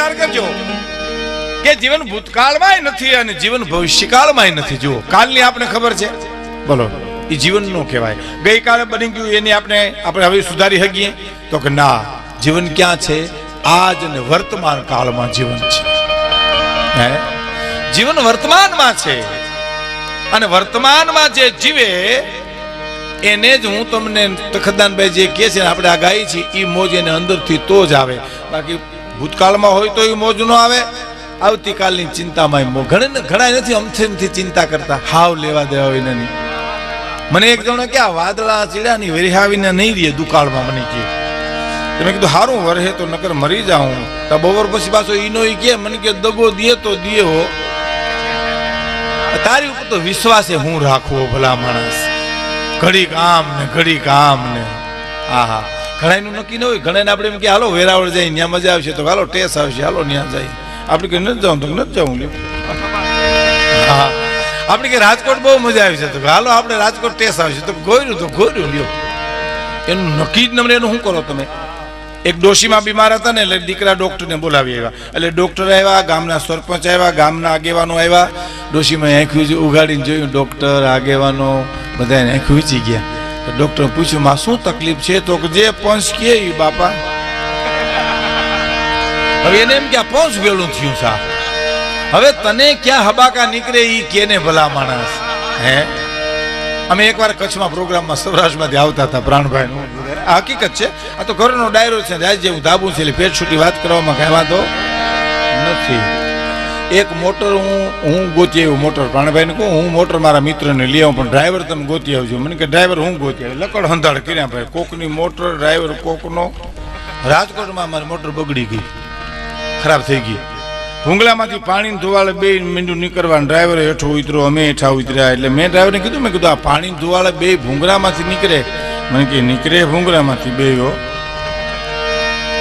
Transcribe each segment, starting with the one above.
વિચાર કરજો કે જીવન ભૂતકાળમાંય નથી અને જીવન ભવિષ્યકાળમાંય નથી. જુઓ, કાલની આપણે ખબર છે, બોલો, એ જીવન નો કહેવાય. ગઈકાલે બની ગયું એની આપણે હવે સુધારી શકીએ તો કે ના, જીવન ક્યાં છે? આજ અને વર્તમાન કાળમાં જીવન છે. હે, જીવન વર્તમાનમાં છે અને વર્તમાનમાં જે જીવે એને જ હું તમને તખતદાનભાઈ જે કહે છે આપણે આ ગાઈ છીએ એ મોજ એને અંદરથી તો જ આવે. બાકી ભૂતકાળમાં હોય તો એ મોજ ન આવે. આવતીકાલની ચિંતામાં ઘણા નથી અમથી ચિંતા કરતા, હાવ લેવા દેવા હોય નહીં. મને એક જણો કે આ વાદળા ચીડાની વેરિહાવીને નહીં રહે દુકાળમાં. મને કહે, તમે કીધું સારું વરહે તો નકર મરી જાઉં. તો બપોર પછી પાછો ઈનો ઈ કે મને કે દગો દે તો દે હો, તારી ઉપર તો વિશ્વાસે હું રાખવો ભલા માણસ. ઘડીક આમ ને ઘડીક આમ ને. આહા, ઘણાનું નક્કી ન હોય. ઘણા આપણે એમ કે હાલો વેરાવળ જાય ત્યાં મજા આવશે, તો હાલો ટેસ આવશે, હાલો ત્યાં જાય. આપણે કે નથી જાઉં તો નથી જવું. હા, આપણે કે રાજકોટ બહુ મજા આવી છે, તો હાલો આપણે રાજકોટ ટેસ આવશે, તો ગોર્યું લ્યો. એનું નક્કી જ નમને એનું શું કરો તમે? એક ડોશીમાં બીમાર હતા ને એટલે દીકરા ડોક્ટરને બોલાવી આવ્યા. એટલે ડોક્ટર આવ્યા, ગામના સરપંચ આવ્યા, ગામના આગેવાનો આવ્યા. ડોશીમાં આંખું ઉગાડીને જોયું, ડોક્ટર આગેવાનો બધા આંખું વીચી ગયા. તો ડોક્ટરે પૂછ્યું, માં શું તકલીફ છે? તો જે પંચ કે બાપા. હવે એને એમ કે આ પંચ વેળું થયું સા. હવે તને ક્યાં હબાકા નીકળે ઈ કેને ભલા માણસ. હે, અમે એકવાર કચ્છમાં પ્રોગ્રામમાં સૌરાષ્ટ્રમાંથી આવતા હતા પ્રાણભાઈ. આ હકીકત છે, આ તો ઘરનો ડાયરો છે, રાજ જેવું ધાબુ છે, એટલે પેટ છૂટી વાત કરવામાં કઈ વાંધો નથી. એક મોટર હું ગોતી આવ્યું. મોટર પ્રાણભાઈને કહું, હું મોટર મારા મિત્રને લઈ આવું, પણ ડ્રાઈવર તમે ગોતી આવજો. મને કે ડ્રાઈવર હું ગોતી આવ્યું. લકડ હંધાડ કર્યા ભાઈ, કોકની મોટર ડ્રાઈવર કોકનો. રાજકોટમાં મારી મોટર બગડી ગઈ, ખરાબ થઈ ગઈ. ભૂંગળામાંથી પાણી ધોવાળે બે મીંડું નીકળવા, ડ્રાઈવરે હેઠો ઉતરો, અમે હેઠા ઉતર્યા. એટલે મેં ડ્રાઈવરને કીધું, મેં કીધું આ પાણી ધોવાળે બે ભૂંગળામાંથી નીકળે? મને કે નીકળે ભૂંગળામાંથી બે હો.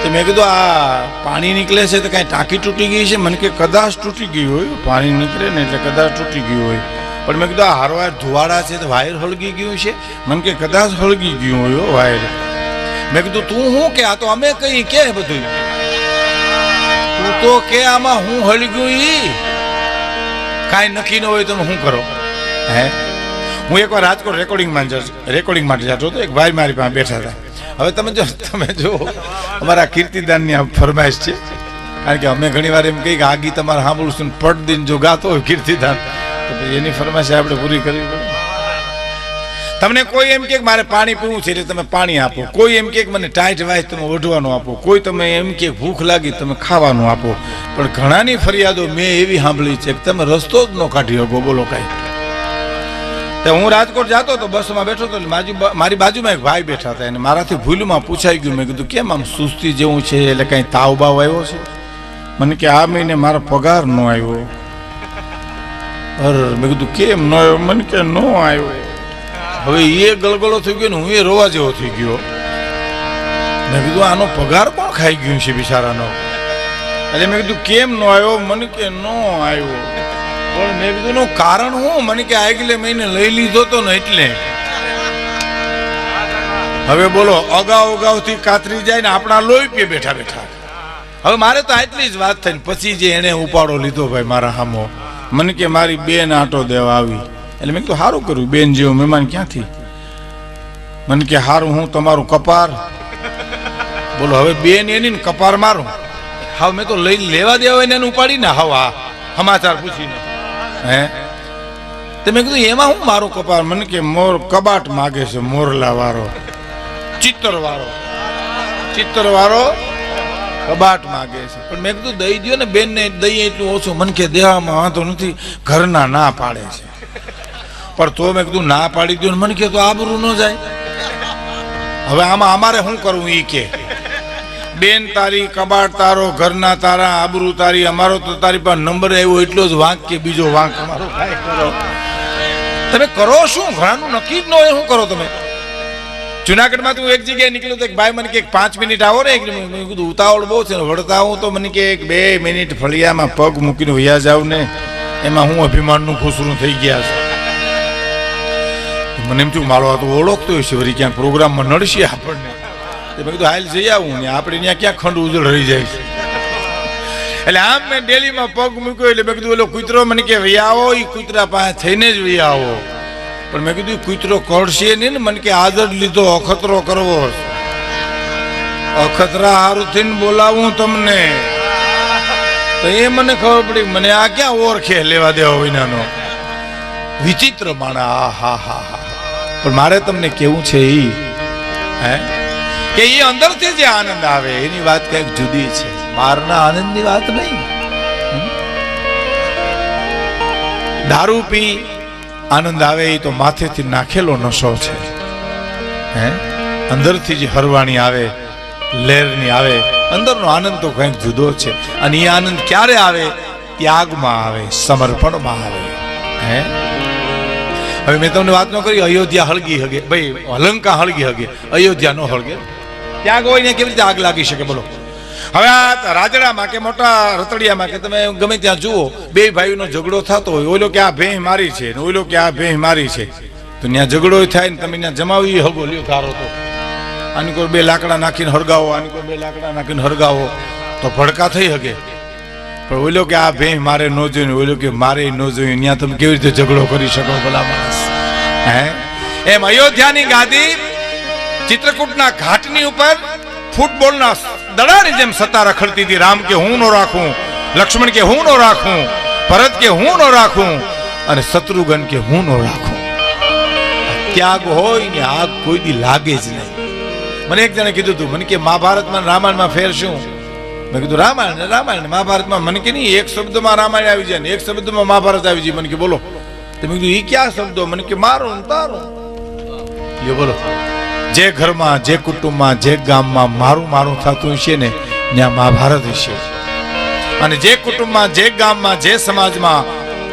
તો મેં કીધું આ પાણી નીકળે છે તો કાંઈ ટાંકી તૂટી ગઈ છે? મને કે કદાચ તૂટી ગઈ હોય, પાણી નીકળે ને એટલે કદાચ તૂટી ગયું હોય. પણ મેં કીધું આ હારવાર ધોવાડા છે તો વાયર હળગી ગયું છે? મને કે કદાચ હળગી ગયું હોય વાયર. મેં કીધું તું શું કે? આ તો અમે કઈ કે બધું તું તો કે આમાં હું હળગ્યું ઈ કાંઈ નક્કી ન હોય તમે શું કરો? હે, હું એકવાર રાજકોટ રેકોર્ડિંગ માટે જતો હતો. એક ભાઈ મારી પાસે બેઠા હતા. હવે તમે જો અમારા કીર્તિદાનની આ ફરમાઈશ છે, કારણ કે અમે ઘણી વાર એમ કહીએ કે આ ગીત અમારે સાંભળશું પડદીન જો ગાતો હોય કીર્તિદાન, તો પછી એની ફરમાઈશ આપણે પૂરી કરવી પડે. તમને કોઈ એમ કે મારે પાણી પીવું છે એટલે તમે પાણી આપો. કોઈ એમ કે મને ટાઈટ વાઈસ તમે ઓઢવાનું આપો. કોઈ તમે એમ કે ભૂખ લાગી તમે ખાવાનું આપો. પણ ઘણાની ફરિયાદો મેં એવી સાંભળી છે કે તમે રસ્તો જ ન કાઢી શકો. બોલો કાંઈ. હું રાજકોટ જતો હતો, બસમાં બેઠો હતો, મારી બાજુમાં એક ભાઈ બેઠા હતા. અને મારાથી ભૂલમાં પૂછાઈ ગયું. મેં કીધું કેમ આમ સુસ્તી જેવું છે, એટલે કઈ તાવ બાવ આવ્યો છે? મને કે આ મહિને મારો પગાર ન આવ્યો. મેં કીધું કેમ ન આવ્યો? મને કે ન આવ્યો. હવે એ ગળગળો થઈ ગયો ને હું એ રોવા જેવો થઈ ગયો. મેં કીધું આનો પગાર કોણ ખાઈ ગયું છે બિચારાનો? એટલે મેં કીધું કેમ ન આવ્યો? મને કે ન આવ્યો. પણ મેં કીધું નું કારણ હું? મને કે આગલે મહિને લઈ લીધો તો ને એટલે. હવે બોલો, અગાઉથી કાતરી જાય ને આપણા લોહી પીએ બેઠા બેઠા. હવે મારે તો આટલી જ વાત થઈ. પછી જે એને ઉપાડો લીધો ભાઈ મારા હામો, મને કે મારી બેન આટો દેવા આવી. એટલે મેં કીધું સારું કર્યું, બેન જેવો મહેમાન ક્યાંથી? મને કે સારું હું તમારું કપાર. બોલો, હવે બેન એની ને કપાર મારું. હવે મેં તો લઈ લેવા દેવા હોય ને એને ઉપાડી ને હવા સમાચાર પૂછીને. હે, તમે કીધું એમાં હું મારું કપાર? મને કે મોર કબાટ માગે છે, મોરલા વાળો, ચિત્તર વાળો કબાટ માગે છે. પણ મેં કીધું દઈ દો ને બેન ને, દઈ એટલું ઓછું. મને કે દેવામાં વાંધો નથી, ઘરના ના પાડે છે. પણ તો મેં કીધું ના પાડી દો ને. મને કે તો આબરૂ ન જાય. હવે આમાં અમારે શું કરવું? ઈ કે બેન તારી, કબાટ તારો, ઘરના તારા, આબરૂ તારી, અમારો તો તારી પાસે નંબર આવ્યો એટલો જ વાંક કે બીજો વાંક અમારો કાંઈ કરો. તમે કરો શું? ઘણાનું નક્કી જ ન હોય. શું કરો તમે? જુનાગઢમાં તું એક જગ્યાએ નીકળ્યો તો એક ભાઈ મને કે 5 મિનિટ આવો ને. મેં કીધું ઉતાવળ બહુ છે ને, વળતા આવું તો મને કે 2 મિનિટ ફળિયામાં પગ મૂકીને વયા જાવ ને. એમાં હું અભિમાનનું ખુસરું થઈ ગયા છે. મને એમ થયું મારો આ તો ઓળખતો હશે, વળી ક્યાંક પ્રોગ્રામમાં નડશે આપણને. મેં કીધું હાલ જઈ આવું ને, આપણે ત્યાં ક્યાં ખંડ ઉજળ રહી જાય છે. એટલે આમ મેં ડેલીમાં પગ મૂક્યો એટલે મેં કીધું ઓલો કૂતરો મને કે વહી આવો, એ કૂતરા પાસે થઈને જ વહી આવો. પણ મેં કીધું કૂતરો કરશે નહીં ને, મને કે આદર લીધો અખતરો કરવો, અખતરા હારું થઈને બોલાવું તમને. તો એ મને ખબર પડી, મને આ ક્યાં ઓળખે લેવા દેવા વિનાનો વિચિત્ર માણા. હા હા હા. પણ મારે તમને કેવું છે ઈ કે એ અંદરથી જે આનંદ આવે એની વાત કઈક જુદી છે, બહારના આનંદની વાત નહીં. દારૂ પી આનંદ આવે એ તો માથેથી નાખેલો નશો છે. અંદરથી જે હરવાણી આવે, લહેરની આવે, અંદરનો આનંદ તો કંઈક જુદો છે. અને એ આનંદ ક્યારે આવે? ત્યાગમાં આવે, સમર્પણમાં આવે. હવે મેં તમને વાત ન કરી, અયોધ્યા હળગી હગે, ભાઈ લંકા હળગી હગે, અયોધ્યા નો હળગે. ત્યાગ હોય ને કેવી રીતે આગ લાગી શકે બોલો? હવે આ રાજડામાં કે મોટા રતડિયામાં કે તમે ગમે ત્યાં જુઓ, બે ભાઈનો ઝઘડો થતો હોય, ઓલો કે આ ભેંસ મારી છે ને ઓલો કે આ ભેંસ મારી છે, તો ત્યાં ઝઘડો થાય ને તમે ત્યાં જમાવી હગો લ્યો ધારો તો આની કોઈ બે લાકડા નાખીને હરગાવો, આની કોઈ બે લાકડા નાખીને હરગાવો તો ભડકા થઈ શકે. પણ ઓલો કે આ ભેંસ મારે ન જોયું, ઓલો કે મારે ન જોયું, ત્યાં તમે કેવી રીતે ઝઘડો કરી શકો ભલા માણસ? એમ અયોધ્યાની ગાદી ચિત્રકૂટના ઘાટની ઉપર ફૂટબોલના દડાની જેમ સત્તા રખડતી હતી. રામ કે હું નો રાખું, લક્ષ્મણ કે હું નો રાખું, ભરત કે હું નો રાખું, અને શત્રુઘ્ન કે હું નો રાખું. ત્યાગ હોય ને આગ કોઈ દી લાગે જ નહીં. મને એક જણે કીધું હતું, મને કે મહાભારતમાં રામાયણમાં ફેર શું? મેં કીધું રામાયણ મહાભારતમાં. મને કે નહીં, એક શબ્દમાં રામાયણ આવી જાય ને એક શબ્દમાં મહાભારત આવી જાય. મને કે બોલો. તો મેં કીધું એ ક્યાં શબ્દો? મને કે મારું તારું. એ બોલો, જે ઘરમાં, જે કુટુંબમાં, જે ગામમાં મારું મારું થતું હશે ને ત્યાં મહાભારત હશે. અને જે કુટુંબમાં, જે ગામમાં, જે સમાજમાં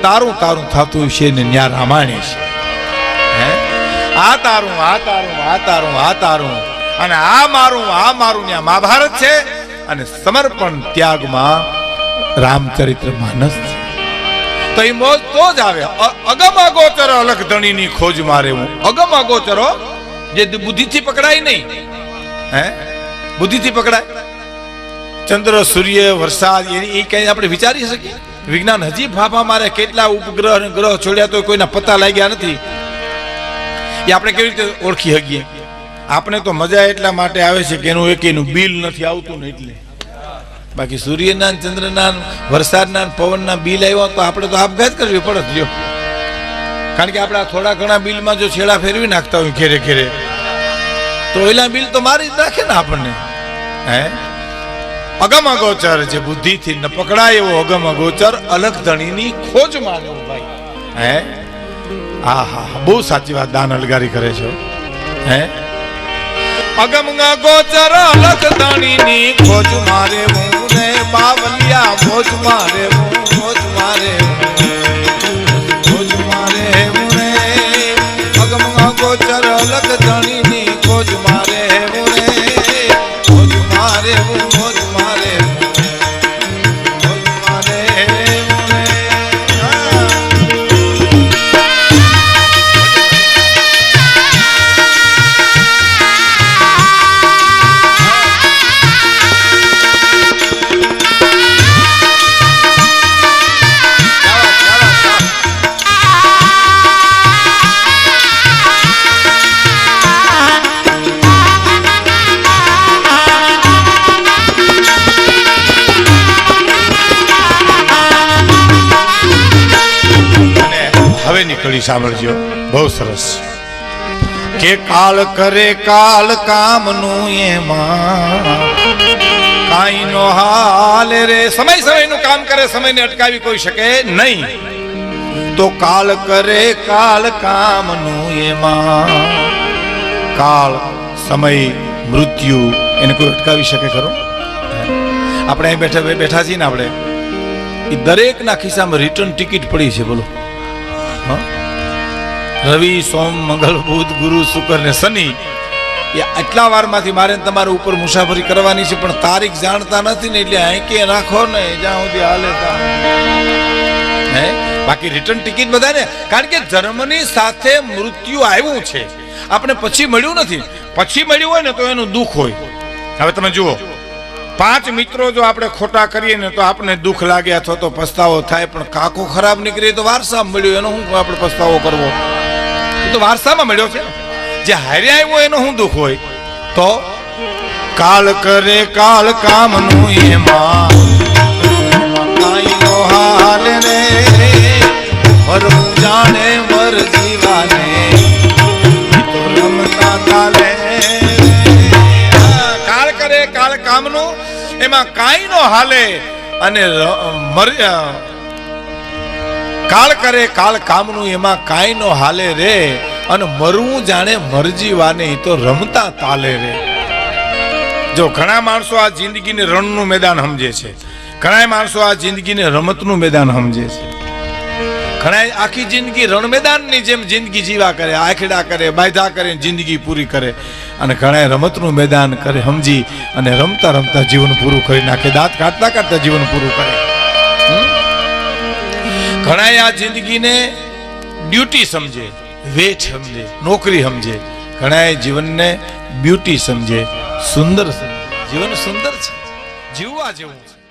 તારું તારું થતું હશે ને ત્યાં રામાયણ હશે. આ તારું, આ તારું, આ તારું, આ તારું, અને આ મારું ત્યાં મહાભારત છે. અને સમર્પણ ત્યાગમાં રામચરિત્ર માનસ છે. તો એ મોજ તો જ આવે. અગમ અગોચર અલખ ધણીની ખોજ મારે હું. અગમ અગોચરો જે બુદ્ધિથી પકડાય નહીં, બુદ્ધિથી પકડાય. ચંદ્ર, સૂર્ય, વરસાદ એ કઈ આપણે વિચારી શકીએ? વિજ્ઞાન હજી ફાફા મારે, કેટલા ઉપગ્રહ અને ગ્રહ છોડ્યા તો કોઈના પત્તા લાગ્યા નથી. એ આપણે કેવી રીતે ઓળખી શકીએ? આપણે તો મજા એટલા માટે આવે છે કે એનું બિલ નથી આવતું ને એટલે. બાકી સૂર્યના, ચંદ્રના, વરસાદના, પવનના બિલ આવ્યા તો આપણે તો આપઘાત કરવી પડે લ્યો. કારણ કે આપણે થોડા ઘણા બિલમાં જો છેડા ફેરવી નાખતા હોય ઘેરે ઘેરે, તો એલા બિલ તો મારી જ નાખે ને આપણને. અગમ અગોચર જે બુદ્ધિથી ન પકડાય એવો અગમ અગોચર અલખ ધણીની ખોજ માન્યો ભાઈ. હા હા, બહુ સાચી વાત દાન અલગારી કરે છે. અગમ અગોચર અલખ ધણીની ખોજ મારે હું ને બાવલિયા મોજ મારે હું, મોજ મારે મોજ મારે હું ને અગમ અગોચર અલખ ધણીની ખોજ મારે હું ને મોજ મારે હું, મોજ મારે મોજ મારે હું ને. કડી સાંભળજો, બહુ સરસ. કે કાળ કરે કાળ કામનું એમાં કાઈ નો હાલ રે. સમય સમયનું કામ કરે, સમયને અટકાવી કોઈ શકે નહીં. તો કાળ કરે કાળ કામનું એમાં, કાળ, સમય, મૃત્યુ એને કોઈ અટકાવી શકે ખરો? આપણે અહીં બેઠા છીએ ને, આપણે એ દરેકના ખિસ્સામાં રિટર્ન ટિકિટ પડી છે. બોલો, રવિ, સોમ, મંગળ, બુધ, ગુરુ, શુક્ર ને શનિ, એ આટલા વારમાંથી મારે તમારે ઉપર મુસાફરી કરવાની છે. પણ તારીખ જાણતા નથી ને એટલે આંકે રાખો ને જ્યાં સુધી હાલે. બાકી રિટર્ન ટિકિટ બધા ને, કારણ કે જન્મની સાથે મૃત્યુ આવ્યું છે, આપણે પછી મળ્યું નથી. પછી મળ્યું હોય ને તો એનું દુઃખ હોય. હવે તમે જુઓ, પાંચ મિત્રો જો આપણે ખોટા કરીએ ને તો આપણે દુઃખ લાગે અથવા તો પસ્તાવો થાય, પણ કાકો ખરાબ નીકળે તો વારસામાં મળ્યો એનો શું આપણે પસ્તાવો કરવો? એ તો વારસામાં મળ્યો છે. જે હાર્યા આવ્યો એનો શું દુઃખ હોય? તો કાળ કરે કાળ કામનું એમાં કાઈ નો હાલ રે, મરું જાણે મર જીવાને તો રમતા તાલે. કાળ કરે કાળ કામનું એમાં કાઈ નો હાલે, અને કાળ કરે કાળ કામનું એમાં કાઈ નો હાલે રે, અને મરવું જાણે મરજીવાને તો રમતા તાલે રે. જો ઘણા માણસો આ જિંદગીને રણનું મેદાન સમજે છે, ઘણા માણસો આ જિંદગીને રમતનું મેદાન સમજે છે. ઘણા આખી જિંદગી રણ મેદાનની જેમ જિંદગી જીવા કરે, આખેડા કરે, બાયધા કરે, જિંદગી પૂરી કરે, અને ઘણા રમતનું મેદાન કરે સમજી અને રમતા રમતા જીવન પૂરું કરી નાખે, દાંત કાઢતા કાઢતા જીવન પૂરું કરે. ઘણા આ જિંદગીને ડ્યુટી સમજે, વેઠ સમજે, નોકરી સમજે. ઘણા જીવનને બ્યુટી સમજે, સુંદર સમજે. જીવન સુંદર છે, જીવવા જેવું છે.